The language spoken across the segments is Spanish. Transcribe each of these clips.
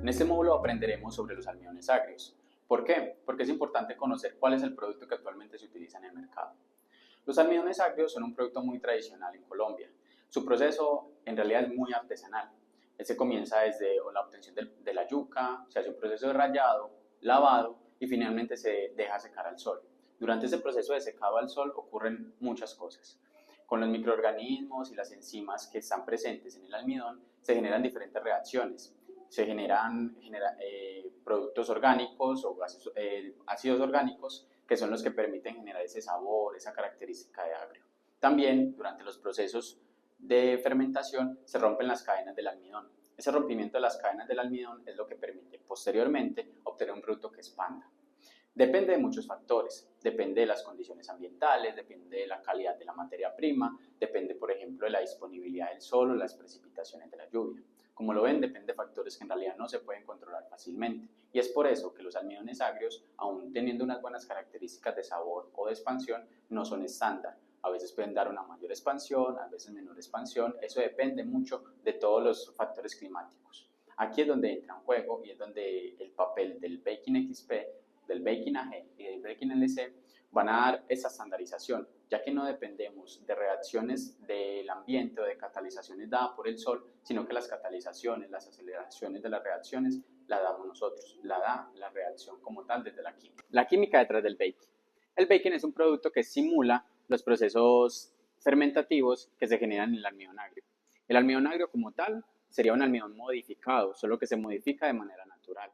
En este módulo aprenderemos sobre los almidones agrios. ¿Por qué? Porque es importante conocer cuál es el producto que actualmente se utiliza en el mercado. Los almidones agrios son un producto muy tradicional en Colombia. Su proceso en realidad es muy artesanal. Este comienza desde la obtención de la yuca, se hace un proceso de rallado, lavado y finalmente se deja secar al sol. Durante ese proceso de secado al sol ocurren muchas cosas. Con los microorganismos y las enzimas que están presentes en el almidón se generan diferentes reacciones. Se generan productos orgánicos o ácidos orgánicos que son los que permiten generar ese sabor, esa característica de agrio. También durante los procesos de fermentación se rompen las cadenas del almidón. Ese rompimiento de las cadenas del almidón es lo que permite posteriormente obtener un producto que expanda. Depende de muchos factores, depende de las condiciones ambientales, depende de la calidad de la materia prima, depende por ejemplo de la disponibilidad del sol o las precipitaciones de la lluvia. Como lo ven, depende de factores que en realidad no se pueden controlar fácilmente y es por eso que los almidones agrios, aun teniendo unas buenas características de sabor o de expansión, no son estándar. A veces pueden dar una mayor expansión, a veces menor expansión, eso depende mucho de todos los factores climáticos. Aquí es donde entra en juego y es donde el papel del Baking XP, del Baking AG y del Baking LC van a dar esa estandarización, ya que no dependemos de reacciones del ambiente o de catalizaciones dadas por el sol, sino que las catalizaciones, las aceleraciones de las reacciones la damos nosotros, la da la reacción como tal desde la química. La química detrás del baking. El baking es un producto que simula los procesos fermentativos que se generan en el almidón agrio. El almidón agrio como tal sería un almidón modificado, solo que se modifica de manera natural.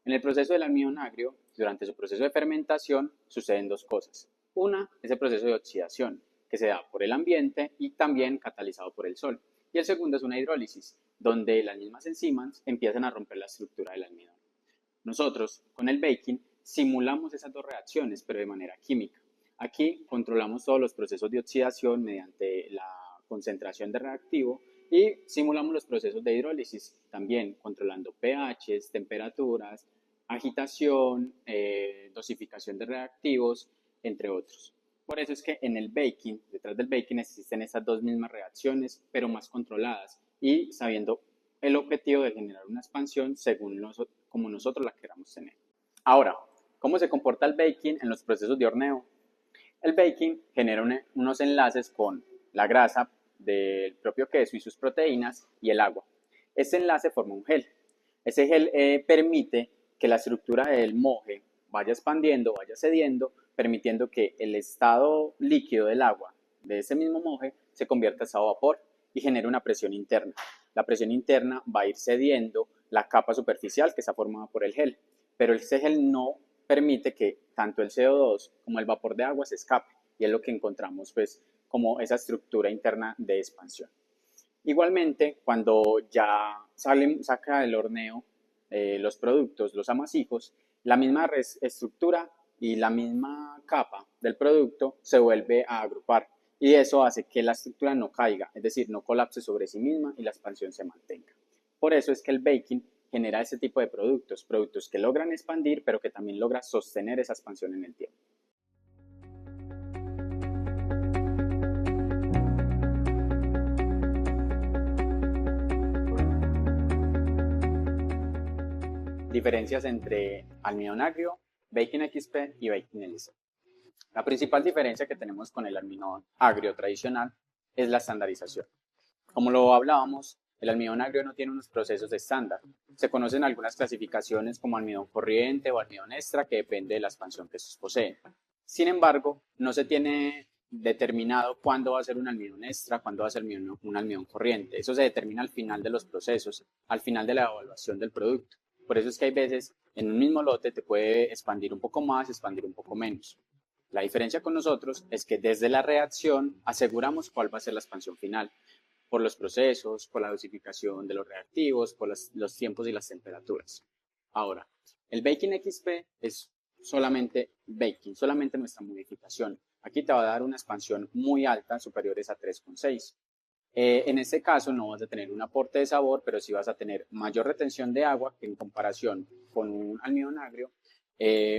En el proceso del almidón agrio, durante su proceso de fermentación, suceden dos cosas. Una es el proceso de oxidación, que se da por el ambiente y también catalizado por el sol. Y el segundo es una hidrólisis, donde las mismas enzimas empiezan a romper la estructura del almidón. Nosotros, con el baking, simulamos esas dos reacciones, pero de manera química. Aquí controlamos todos los procesos de oxidación mediante la concentración de reactivo y simulamos los procesos de hidrólisis también controlando pHs, temperaturas, agitación, dosificación de reactivos, entre otros. Por eso es que en el baking, detrás del baking existen esas dos mismas reacciones, pero más controladas y sabiendo el objetivo de generar una expansión según como nosotros la queramos tener. Ahora, ¿cómo se comporta el baking en los procesos de horneo? El baking genera unos enlaces con la grasa del propio queso y sus proteínas y el agua. Este enlace forma un gel. Ese gel permite que la estructura del moje vaya expandiendo, vaya cediendo, permitiendo que el estado líquido del agua de ese mismo moje se convierta en estado vapor y genere una presión interna. La presión interna va a ir cediendo la capa superficial que está formada por el gel, pero ese gel no permite que tanto el CO2 como el vapor de agua se escape y es lo que encontramos pues como esa estructura interna de expansión. Igualmente, cuando ya saca del horneo los productos, los amasijos, la misma estructura y la misma capa del producto se vuelve a agrupar y eso hace que la estructura no caiga, es decir, no colapse sobre sí misma y la expansión se mantenga. Por eso es que el baking genera ese tipo de productos, productos que logran expandir pero que también logra sostener esa expansión en el tiempo. Diferencias entre almidón agrio, Baking XP y Baking LC. La principal diferencia que tenemos con el almidón agrio tradicional es la estandarización. Como lo hablábamos, el almidón agrio no tiene unos procesos estándar. Se conocen algunas clasificaciones como almidón corriente o almidón extra que depende de la expansión que estos poseen. Sin embargo, no se tiene determinado cuándo va a ser un almidón extra, cuándo va a ser un almidón corriente. Eso se determina al final de los procesos, al final de la evaluación del producto. Por eso es que hay veces en un mismo lote te puede expandir un poco más, expandir un poco menos. La diferencia con nosotros es que desde la reacción aseguramos cuál va a ser la expansión final, por los procesos, por la dosificación de los reactivos, por los tiempos y las temperaturas. Ahora, el Baking XP es solamente baking, solamente nuestra modificación. Aquí te va a dar una expansión muy alta, superiores a 3,6. En este caso no vas a tener un aporte de sabor, pero sí vas a tener mayor retención de agua que en comparación con un almidón agrio,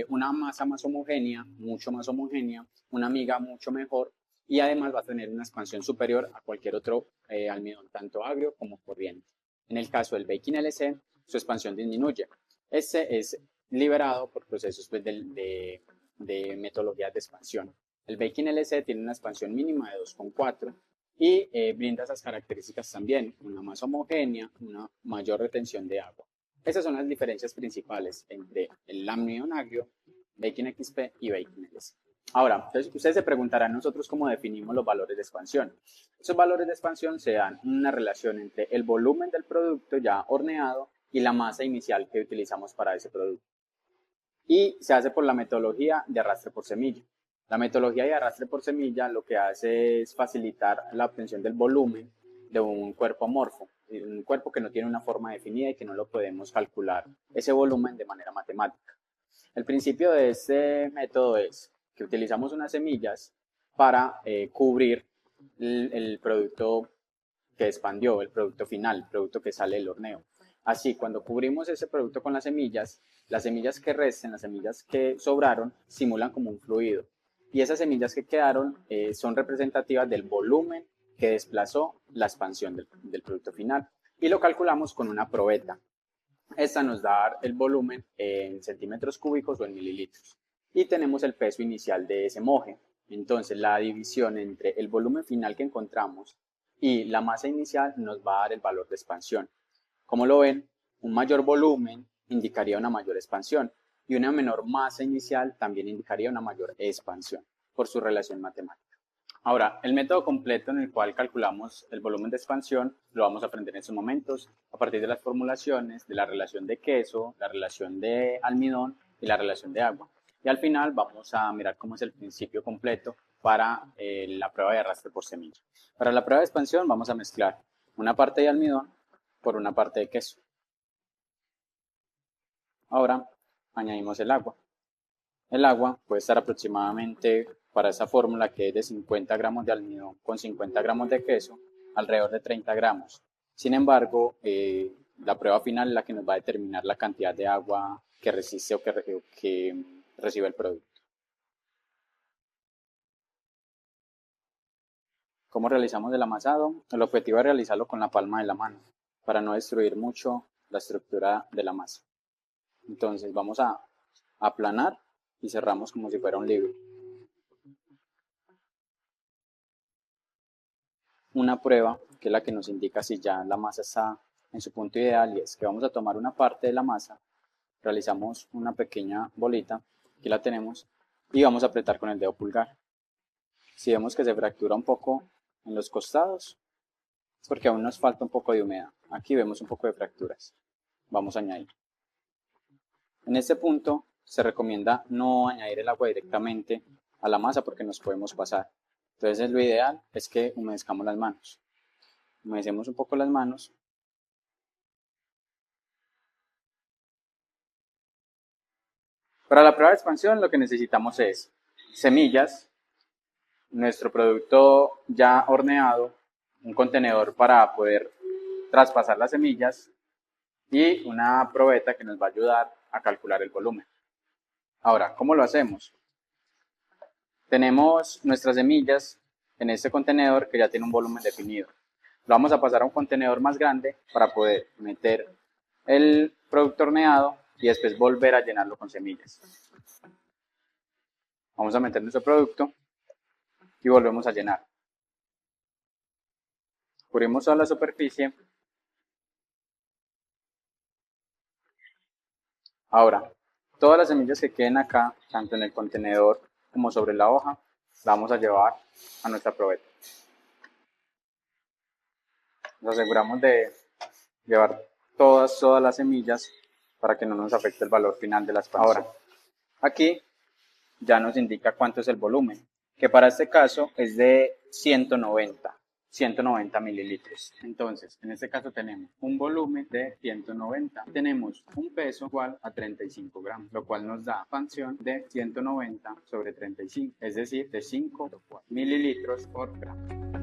una masa más homogénea, mucho más homogénea, una miga mucho mejor y además va a tener una expansión superior a cualquier otro almidón, tanto agrio como corriente. En el caso del Baking LC, su expansión disminuye. Este es liberado por procesos pues, de metodologías de expansión. El Baking LC tiene una expansión mínima de 2,4 y brinda esas características también, una masa homogénea, una mayor retención de agua. Esas son las diferencias principales entre el almidón agrio, Baking XP y Baking LC. Ahora, entonces, ustedes se preguntarán nosotros cómo definimos los valores de expansión. Esos valores de expansión se dan una relación entre el volumen del producto ya horneado y la masa inicial que utilizamos para ese producto. Y se hace por la metodología de arrastre por semilla. La metodología de arrastre por semilla lo que hace es facilitar la obtención del volumen de un cuerpo amorfo, un cuerpo que no tiene una forma definida y que no lo podemos calcular ese volumen de manera matemática. El principio de este método es que utilizamos unas semillas para cubrir el producto que expandió, el producto final, el producto que sale del horneo. Así, cuando cubrimos ese producto con las semillas que resten, las semillas que sobraron, simulan como un fluido. Y esas semillas que quedaron son representativas del volumen que desplazó la expansión del producto final. Y lo calculamos con una probeta. Esta nos da el volumen en centímetros cúbicos o en mililitros. Y tenemos el peso inicial de ese moje. Entonces, la división entre el volumen final que encontramos y la masa inicial nos va a dar el valor de expansión. Como lo ven, un mayor volumen indicaría una mayor expansión y una menor masa inicial también indicaría una mayor expansión por su relación matemática. Ahora, el método completo en el cual calculamos el volumen de expansión lo vamos a aprender en estos momentos a partir de las formulaciones de la relación de queso, la relación de almidón y la relación de agua. Y al final vamos a mirar cómo es el principio completo para la prueba de arrastre por semilla. Para la prueba de expansión vamos a mezclar una parte de almidón por una parte de queso. Ahora añadimos el agua. El agua puede estar aproximadamente para esa fórmula que es de 50 gramos de almidón con 50 gramos de queso, alrededor de 30 gramos. Sin embargo, la prueba final es la que nos va a determinar la cantidad de agua que resiste o que recibe el producto. ¿Cómo realizamos el amasado? El objetivo es realizarlo con la palma de la mano para no destruir mucho la estructura de la masa. Entonces vamos a aplanar y cerramos como si fuera un libro. Una prueba que es la que nos indica si ya la masa está en su punto ideal y es que vamos a tomar una parte de la masa, realizamos una pequeña bolita, aquí la tenemos, y vamos a apretar con el dedo pulgar. Si vemos que se fractura un poco en los costados, es porque aún nos falta un poco de humedad. Aquí vemos un poco de fracturas. Vamos a añadir. En este punto se recomienda no añadir el agua directamente a la masa porque nos podemos pasar. Entonces lo ideal es que humedezcamos las manos. Humedecemos un poco las manos. Para la prueba de expansión lo que necesitamos es semillas, nuestro producto ya horneado, un contenedor para poder traspasar las semillas y una probeta que nos va a ayudar a calcular el volumen. Ahora, ¿cómo lo hacemos? Tenemos nuestras semillas en este contenedor que ya tiene un volumen definido. Lo vamos a pasar a un contenedor más grande para poder meter el producto horneado y después volver a llenarlo con semillas. Vamos a meter nuestro producto y volvemos a llenar. Cubrimos toda la superficie. Ahora, todas las semillas que queden acá, tanto en el contenedor como sobre la hoja, la vamos a llevar a nuestra probeta. Nos aseguramos de llevar todas las semillas para que no nos afecte el valor final de la expansión. Ahora, aquí ya nos indica cuánto es el volumen, que para este caso es de 190 mililitros. Entonces, en este caso tenemos un volumen de 190. Tenemos un peso igual a 35 gramos, lo cual nos da expansión de 190 sobre 35, es decir, de 5 mililitros por gramo.